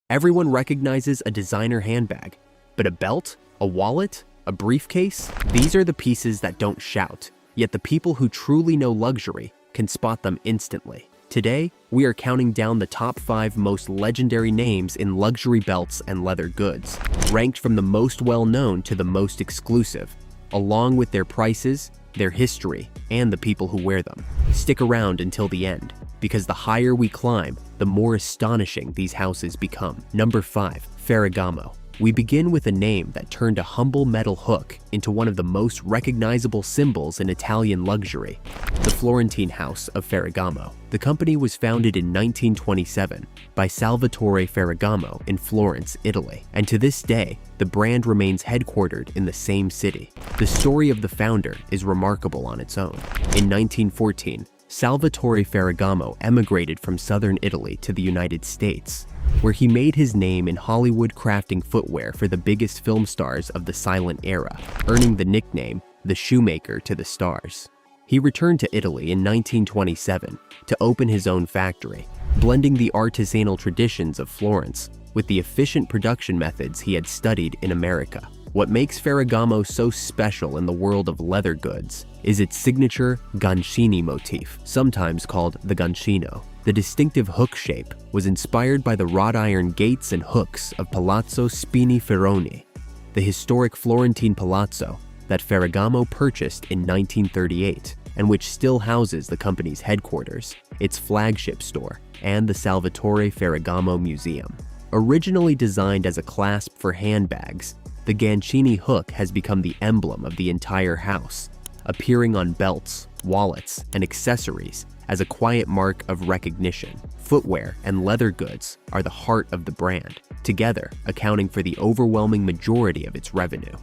Everyone recognizes a designer handbag, but a belt, a wallet, a briefcase? These are the pieces that don't shout, yet the people who truly know luxury can spot them instantly. Today, we are counting down the top 5 most legendary names in luxury belts and leather goods, ranked from the most well-known to the most exclusive, along with their prices, their history, and the people who wear them. Stick around until the end, because the higher we climb, the more astonishing these houses become. Number 5. Ferragamo. We begin with a name that turned a humble metal hook into one of the most recognizable symbols in Italian luxury, the Florentine House of Ferragamo. The company was founded in 1927 by Salvatore Ferragamo in Florence, Italy, and to this day, the brand remains headquartered in the same city. The story of the founder is remarkable on its own. In 1914, Salvatore Ferragamo emigrated from southern Italy to the United States, where he made his name in Hollywood crafting footwear for the biggest film stars of the silent era, earning the nickname the Shoemaker to the Stars. He returned to Italy in 1927 to open his own factory, blending the artisanal traditions of Florence with the efficient production methods he had studied in America. What makes Ferragamo so special in the world of leather goods is its signature gancini motif, sometimes called the gancino. The distinctive hook shape was inspired by the wrought iron gates and hooks of Palazzo Spiniferroni, the historic Florentine palazzo that Ferragamo purchased in 1938 and which still houses the company's headquarters, its flagship store, and the Salvatore Ferragamo Museum. Originally designed as a clasp for handbags, the gancini hook has become the emblem of the entire house, appearing on belts, wallets, and accessories as a quiet mark of recognition. Footwear and leather goods are the heart of the brand, together accounting for the overwhelming majority of its revenue.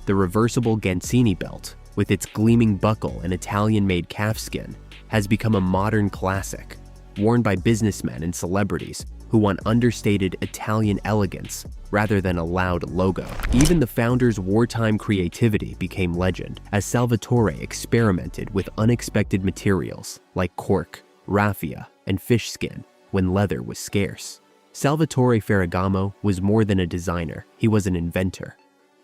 The reversible gancini belt, with its gleaming buckle and Italian-made calfskin, has become a modern classic, worn by businessmen and celebrities who want understated Italian elegance rather than a loud logo. Even the founder's wartime creativity became legend, as Salvatore experimented with unexpected materials like cork, raffia, and fish skin when leather was scarce. Salvatore Ferragamo was more than a designer, he was an inventor.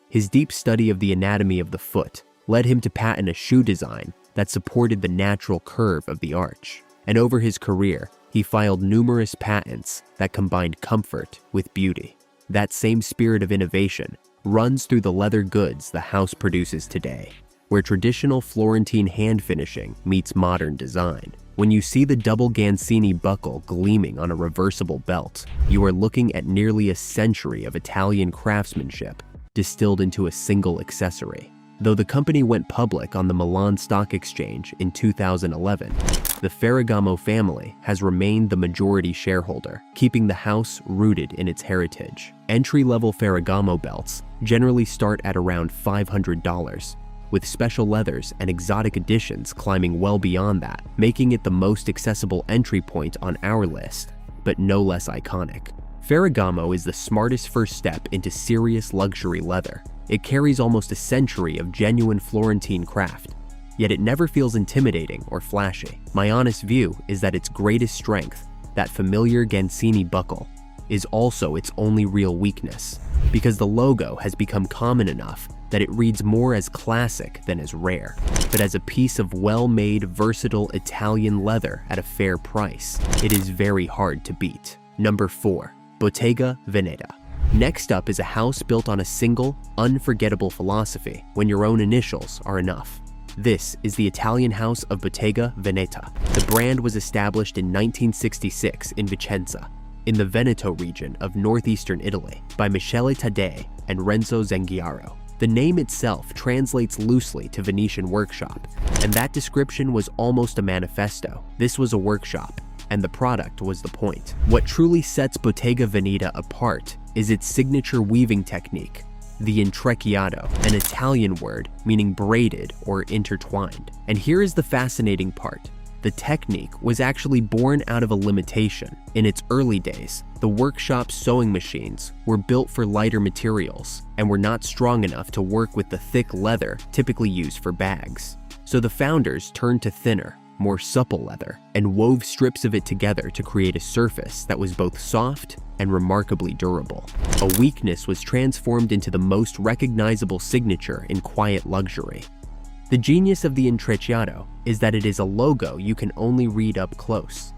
His deep study of the anatomy of the foot led him to patent a shoe design that supported the natural curve of the arch. And over his career, he filed numerous patents that combined comfort with beauty. That same spirit of innovation runs through the leather goods the house produces today, where traditional Florentine hand finishing meets modern design. When you see the double gancini buckle gleaming on a reversible belt, you are looking at nearly a century of Italian craftsmanship distilled into a single accessory. Though the company went public on the Milan Stock Exchange in 2011, the Ferragamo family has remained the majority shareholder, keeping the house rooted in its heritage. Entry-level Ferragamo belts generally start at around $500, with special leathers and exotic additions climbing well beyond that, making it the most accessible entry point on our list, but no less iconic. Ferragamo is the smartest first step into serious luxury leather. It carries almost a century of genuine Florentine craft, yet it never feels intimidating or flashy. My honest view is that its greatest strength, that familiar gancini buckle, is also its only real weakness, because the logo has become common enough that it reads more as classic than as rare, but as a piece of well-made, versatile Italian leather at a fair price, it is very hard to beat. Number 4. Bottega Veneta. Next up is a house built on a single, unforgettable philosophy: when your own initials are enough. This is the Italian house of Bottega Veneta. The brand was established in 1966 in Vicenza, in the Veneto region of northeastern Italy, by Michele Taddei and Renzo Zangiaro. The name itself translates loosely to Venetian workshop, and that description was almost a manifesto. This was a workshop, and the product was the point. What truly sets Bottega Veneta apart is its signature weaving technique, the intrecciato, an Italian word meaning braided or intertwined. And here is the fascinating part. The technique was actually born out of a limitation. In its early days, the workshop sewing machines were built for lighter materials and were not strong enough to work with the thick leather typically used for bags. So the founders turned to thinner, more supple leather, and wove strips of it together to create a surface that was both soft and remarkably durable. A weakness was transformed into the most recognizable signature in quiet luxury. The genius of the Intrecciato is that it is a logo you can only read up close.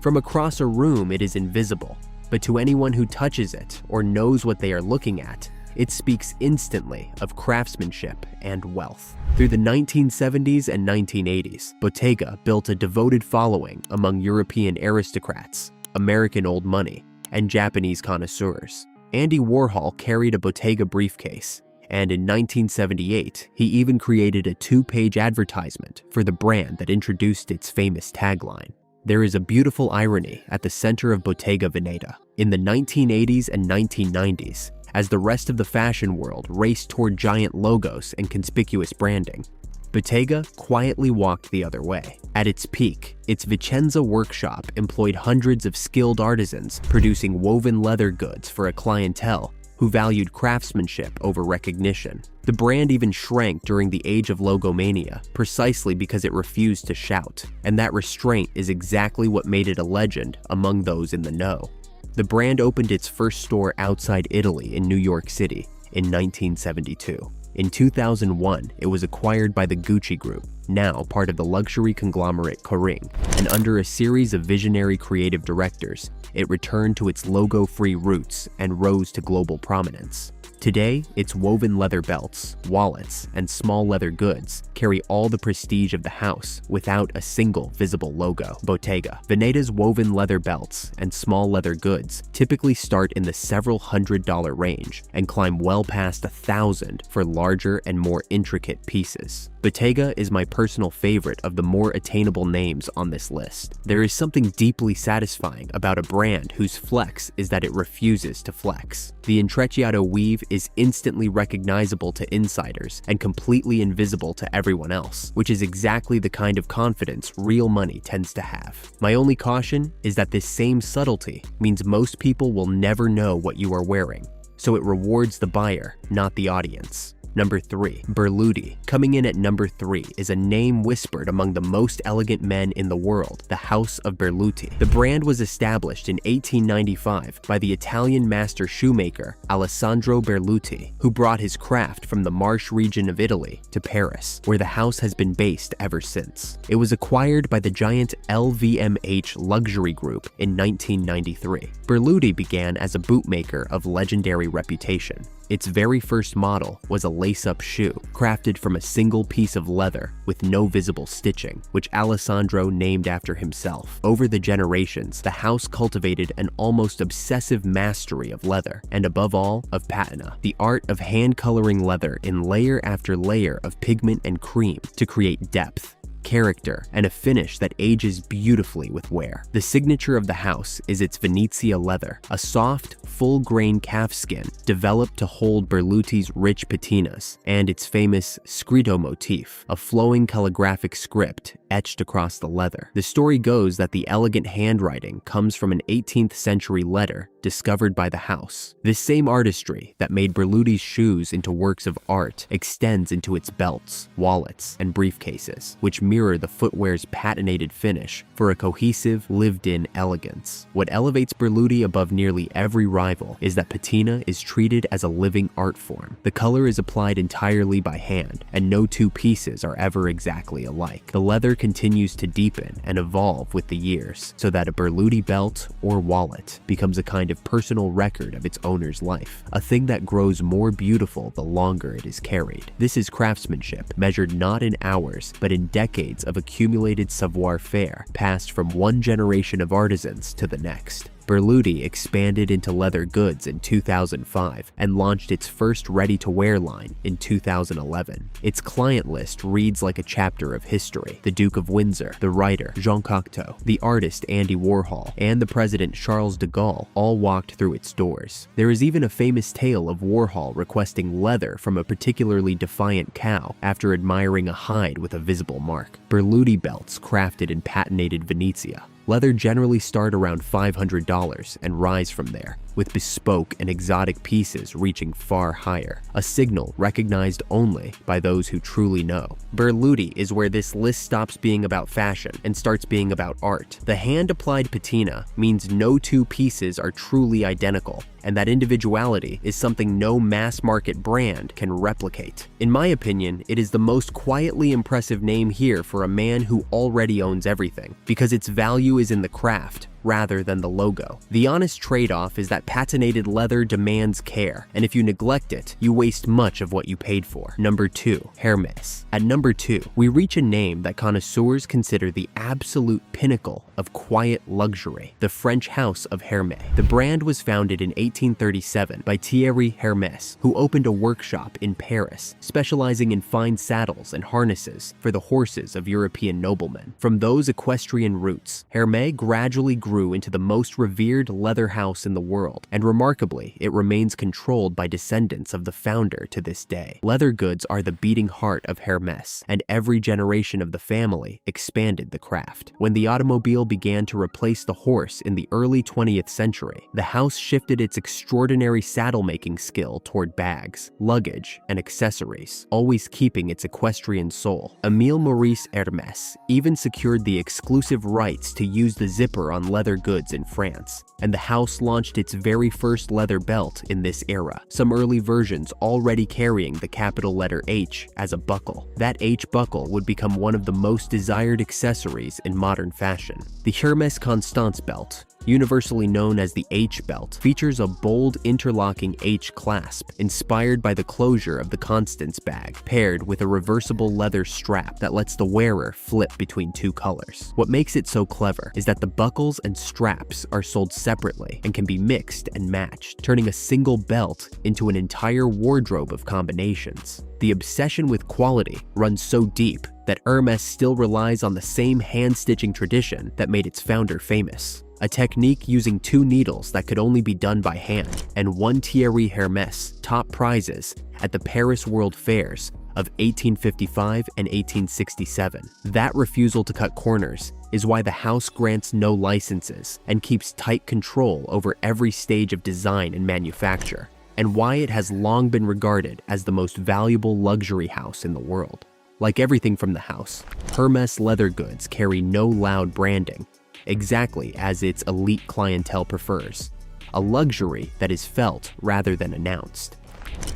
From across a room, it is invisible, but to anyone who touches it or knows what they are looking at, it speaks instantly of craftsmanship and wealth. Through the 1970s and 1980s, Bottega built a devoted following among European aristocrats, American old money, and Japanese connoisseurs. Andy Warhol carried a Bottega briefcase, and in 1978, he even created a 2-page advertisement for the brand that introduced its famous tagline. There is a beautiful irony at the center of Bottega Veneta. In the 1980s and 1990s, as the rest of the fashion world raced toward giant logos and conspicuous branding, Bottega quietly walked the other way. At its peak, its Vicenza workshop employed hundreds of skilled artisans producing woven leather goods for a clientele who valued craftsmanship over recognition. The brand even shrank during the age of logomania, precisely because it refused to shout, and that restraint is exactly what made it a legend among those in the know. The brand opened its first store outside Italy in New York City in 1972. In 2001, it was acquired by the Gucci Group, now part of the luxury conglomerate Kering, and under a series of visionary creative directors, it returned to its logo-free roots and rose to global prominence. Today, its woven leather belts, wallets, and small leather goods carry all the prestige of the house without a single visible logo. Bottega Veneta's woven leather belts and small leather goods typically start in the several $100 range and climb well past $1,000 for larger and more intricate pieces. Bottega is my personal favorite of the more attainable names on this list. There is something deeply satisfying about a brand whose flex is that it refuses to flex. The Intrecciato weave is instantly recognizable to insiders and completely invisible to everyone else, which is exactly the kind of confidence real money tends to have. My only caution is that this same subtlety means most people will never know what you are wearing, so it rewards the buyer, not the audience. Number 3. Berluti. Coming in at number 3 is a name whispered among the most elegant men in the world, the House of Berluti. The brand was established in 1895 by the Italian master shoemaker Alessandro Berluti, who brought his craft from the Marche region of Italy to Paris, where the house has been based ever since. It was acquired by the giant LVMH luxury group in 1993. Berluti began as a bootmaker of legendary reputation. Its very first model was a lace-up shoe, crafted from a single piece of leather with no visible stitching, which Alessandro named after himself. Over the generations, the house cultivated an almost obsessive mastery of leather, and above all, of patina, the art of hand-coloring leather in layer after layer of pigment and cream to create depth, character, and a finish that ages beautifully with wear. The signature of the house is its Venezia leather, a soft, full-grain calfskin developed to hold Berluti's rich patinas, and its famous scrido motif, a flowing calligraphic script etched across the leather. The story goes that the elegant handwriting comes from an 18th century letter discovered by the house. This same artistry that made Berluti's shoes into works of art extends into its belts, wallets, and briefcases, which mirror the footwear's patinated finish for a cohesive, lived-in elegance. What elevates Berluti above nearly every rival is that patina is treated as a living art form. The color is applied entirely by hand, and no two pieces are ever exactly alike. The leather continues to deepen and evolve with the years, so that a Berluti belt or wallet becomes a kind of personal record of its owner's life, a thing that grows more beautiful the longer it is carried. This is craftsmanship, measured not in hours, but in decades of accumulated savoir-faire, passed from one generation of artisans to the next. Berluti expanded into leather goods in 2005 and launched its first ready-to-wear line in 2011. Its client list reads like a chapter of history. The Duke of Windsor, the writer Jean Cocteau, the artist Andy Warhol, and the president Charles de Gaulle all walked through its doors. There is even a famous tale of Warhol requesting leather from a particularly defiant cow after admiring a hide with a visible mark. Berluti belts crafted in patinated Venezia. Leather generally start around $500 and rise from there, with bespoke and exotic pieces reaching far higher, a signal recognized only by those who truly know. Berluti is where this list stops being about fashion and starts being about art. The hand-applied patina means no two pieces are truly identical, and that individuality is something no mass-market brand can replicate. In my opinion, it is the most quietly impressive name here for a man who already owns everything, because its value is in the craft rather than the logo. The honest trade-off is that patinated leather demands care, and if you neglect it, you waste much of what you paid for. Number 2. Hermes. At number 2, we reach a name that connoisseurs consider the absolute pinnacle of quiet luxury, the French house of Hermes. The brand was founded in 1837 by Thierry Hermes, who opened a workshop in Paris, specializing in fine saddles and harnesses for the horses of European noblemen. From those equestrian roots, Hermes gradually grew into the most revered leather house in the world, and remarkably, it remains controlled by descendants of the founder to this day. Leather goods are the beating heart of Hermes, and every generation of the family expanded the craft. When the automobile began to replace the horse in the early 20th century, the house shifted its extraordinary saddle-making skill toward bags, luggage, and accessories, always keeping its equestrian soul. Émile Maurice Hermes even secured the exclusive rights to use the zipper on leather goods in France, and the house launched its very first leather belt in this era, some early versions already carrying the capital letter H as a buckle. That H buckle would become one of the most desired accessories in modern fashion. The Hermes Constance belt, universally known as the H belt, features a bold interlocking H clasp inspired by the closure of the Constance bag, paired with a reversible leather strap that lets the wearer flip between two colors. What makes it so clever is that the buckles and straps are sold separately and can be mixed and matched, turning a single belt into an entire wardrobe of combinations. The obsession with quality runs so deep that Hermes still relies on the same hand-stitching tradition that made its founder famous. A technique using 2 needles that could only be done by hand, and won Thierry Hermes top prizes at the Paris World Fairs of 1855 and 1867. That refusal to cut corners is why the house grants no licenses and keeps tight control over every stage of design and manufacture, and why it has long been regarded as the most valuable luxury house in the world. Like everything from the house, Hermes leather goods carry no loud branding, exactly as its elite clientele prefers, a luxury that is felt rather than announced.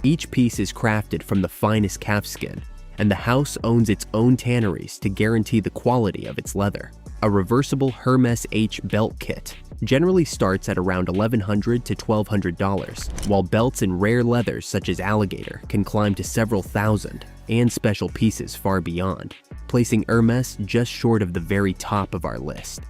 Each piece is crafted from the finest calfskin, and the house owns its own tanneries to guarantee the quality of its leather. A reversible Hermes H belt kit generally starts at around $1,100 to $1,200, while belts in rare leathers such as alligator can climb to several thousand, and special pieces far beyond, placing Hermes just short of the very top of our list.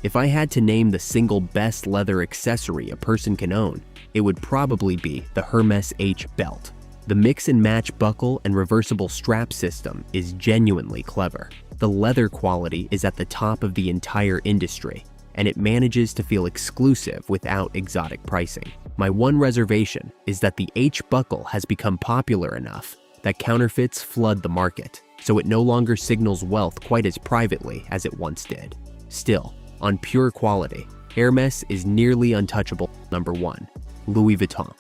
If I had to name the single best leather accessory a person can own, it would probably be the Hermes H belt. The mix and match buckle and reversible strap system is genuinely clever. The leather quality is at the top of the entire industry, and it manages to feel exclusive without exotic pricing. My one reservation is that the H buckle has become popular enough that counterfeits flood the market, so it no longer signals wealth quite as privately as it once did. Still, on pure quality, Hermes is nearly untouchable. Number 1. Louis Vuitton.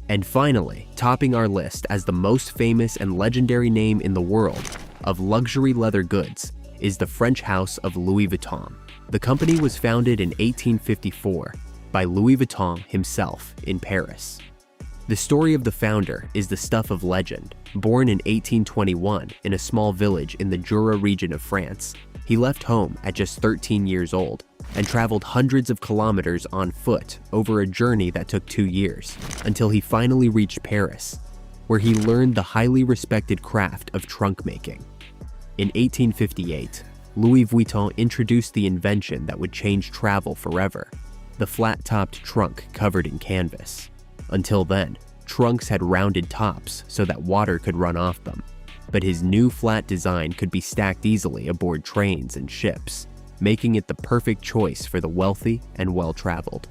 And finally, topping our list as the most famous and legendary name in the world of luxury leather goods is the French house of Louis Vuitton. The company was founded in 1854 by Louis Vuitton himself in Paris. The story of the founder is the stuff of legend. Born in 1821 in a small village in the Jura region of France, he left home at just 13 years old and traveled hundreds of kilometers on foot over a journey that took 2 years, until he finally reached Paris, where he learned the highly respected craft of trunk making. In 1858, Louis Vuitton introduced the invention that would change travel forever, the flat-topped trunk covered in canvas. Until then, trunks had rounded tops so that water could run off them, but his new flat design could be stacked easily aboard trains and ships, making it the perfect choice for the wealthy and well-traveled.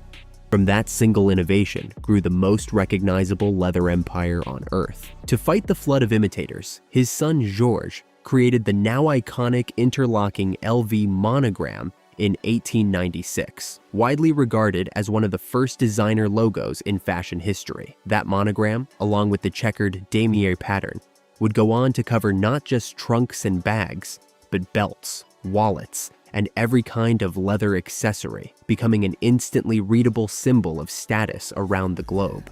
From that single innovation grew the most recognizable leather empire on Earth. To fight the flood of imitators, his son Georges created the now iconic interlocking LV monogram in 1896, widely regarded as one of the first designer logos in fashion history. That monogram, along with the checkered damier pattern, would go on to cover not just trunks and bags, but belts, wallets, and every kind of leather accessory, becoming an instantly readable symbol of status around the globe.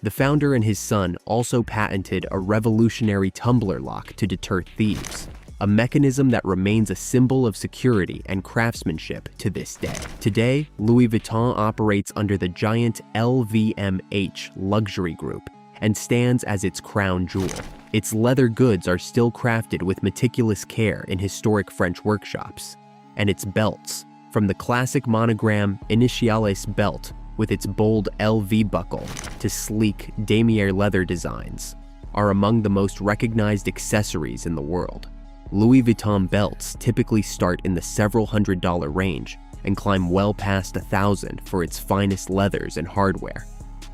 The founder and his son also patented a revolutionary tumbler lock to deter thieves, a mechanism that remains a symbol of security and craftsmanship to this day. Today, Louis Vuitton operates under the giant LVMH luxury group and stands as its crown jewel. Its leather goods are still crafted with meticulous care in historic French workshops, and its belts, from the classic monogram Initiales belt with its bold LV buckle to sleek damier leather designs, are among the most recognized accessories in the world. Louis Vuitton belts typically start in the several $100s range and climb well past $1,000 for its finest leathers and hardware,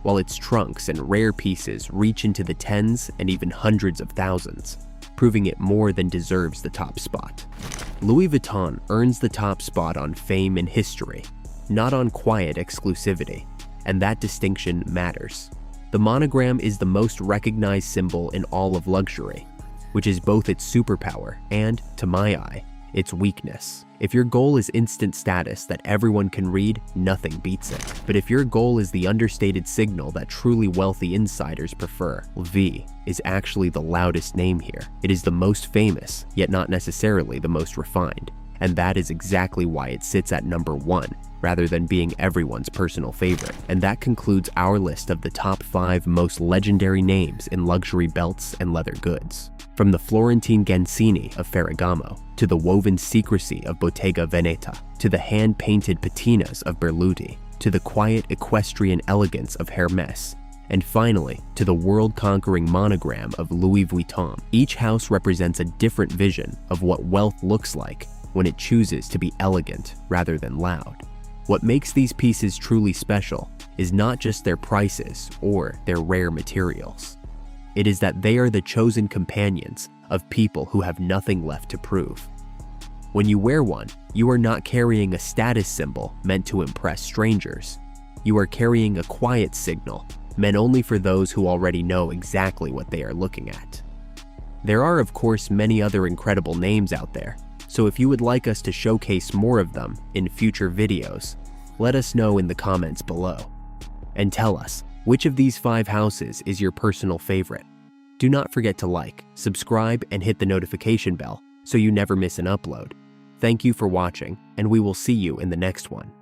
while its trunks and rare pieces reach into the tens and even hundreds of thousands, proving it more than deserves the top spot. Louis Vuitton earns the top spot on fame and history, not on quiet exclusivity, and that distinction matters. The monogram is the most recognized symbol in all of luxury, which is both its superpower and, to my eye, its weakness. If your goal is instant status that everyone can read, nothing beats it. But if your goal is the understated signal that truly wealthy insiders prefer, V is actually the loudest name here. It is the most famous, yet not necessarily the most refined. And that is exactly why it sits at number 1, rather than being everyone's personal favorite. And that concludes our list of the top 5 most legendary names in luxury belts and leather goods. From the Florentine Gancini of Ferragamo, to the woven secrecy of Bottega Veneta, to the hand-painted patinas of Berluti, to the quiet equestrian elegance of Hermes, and finally, to the world-conquering monogram of Louis Vuitton. Each house represents a different vision of what wealth looks like when it chooses to be elegant rather than loud. What makes these pieces truly special is not just their prices or their rare materials. It is that they are the chosen companions of people who have nothing left to prove. When you wear one, you are not carrying a status symbol meant to impress strangers. You are carrying a quiet signal meant only for those who already know exactly what they are looking at. There are, of course, many other incredible names out there, so if you would like us to showcase more of them in future videos, let us know in the comments below. And tell us, which of these 5 houses is your personal favorite? Do not forget to like, subscribe, and hit the notification bell so you never miss an upload. Thank you for watching, and we will see you in the next one.